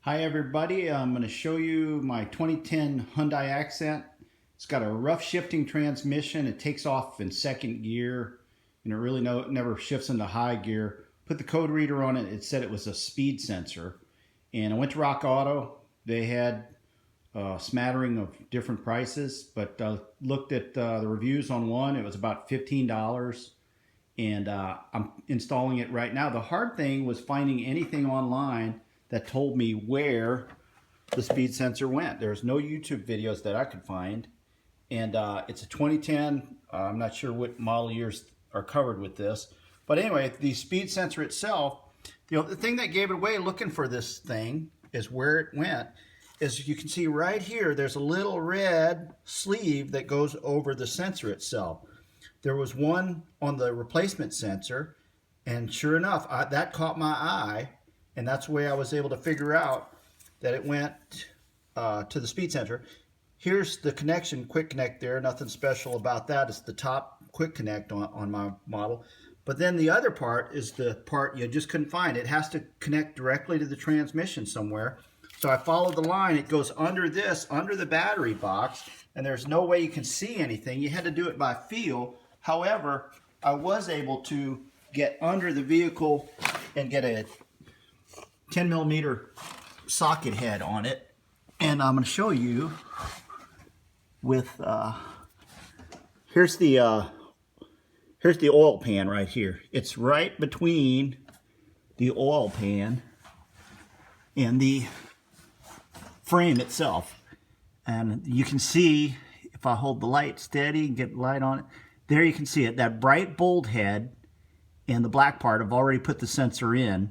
Hi everybody, I'm going to show you my 2010 Hyundai Accent. It's got a rough shifting transmission. It takes off in second gear and it really never shifts into high gear. Put the code reader on it, it said it was a speed sensor. And I went to Rock Auto. They had a smattering of different prices, but looked at the reviews on one. It was about $15 and I'm installing it right now. The hard thing was finding anything online that told me where the speed sensor went. There's no YouTube videos that I could find. And it's a 2010. I'm not sure what model years are covered with this. But anyway, the speed sensor itself, the thing that gave it away looking for this thing is where it went. As you can see right here, there's a little red sleeve that goes over the sensor itself. There was one on the replacement sensor, and sure enough, that caught my eye. And that's the way I was able to figure out that it went to the speed sensor. Here's the connection, quick connect there. Nothing special about that. It's the top quick connect on my model. But then the other part is the part you just couldn't find. It has to connect directly to the transmission somewhere. So I followed the line. It goes under this, under the battery box, and there's no way you can see anything. You had to do it by feel. However, I was able to get under the vehicle and get a 10 millimeter socket head on it, and I'm going to show you with here's the oil pan right here. It's right between the oil pan and the frame itself, and you can see if I hold the light steady and get light on it, there you can see it. That bright bold head and the black part, I've already put the sensor in.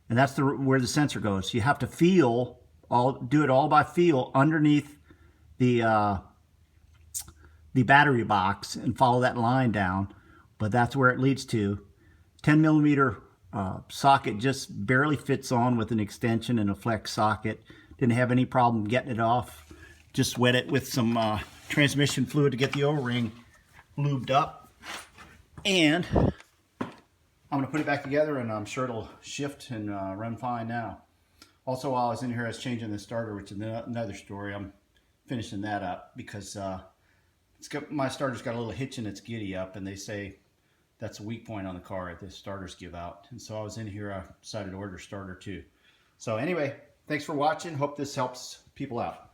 And that's where the sensor goes. You have to do it all by feel underneath the battery box and follow that line down. But that's where it leads to. 10 millimeter socket just barely fits on with an extension and a flex socket. Didn't have any problem getting it off. Just wet it with some transmission fluid to get the O-ring lubed up. And I'm going to put it back together, and I'm sure it'll shift and run fine now. Also, while I was in here, I was changing the starter, which is another story. I'm finishing that up because my starter's got a little hitch in its giddy up, and they say that's a weak point on the car if the starters give out. And so I was in here, I decided to order a starter too. So anyway, thanks for watching. Hope this helps people out.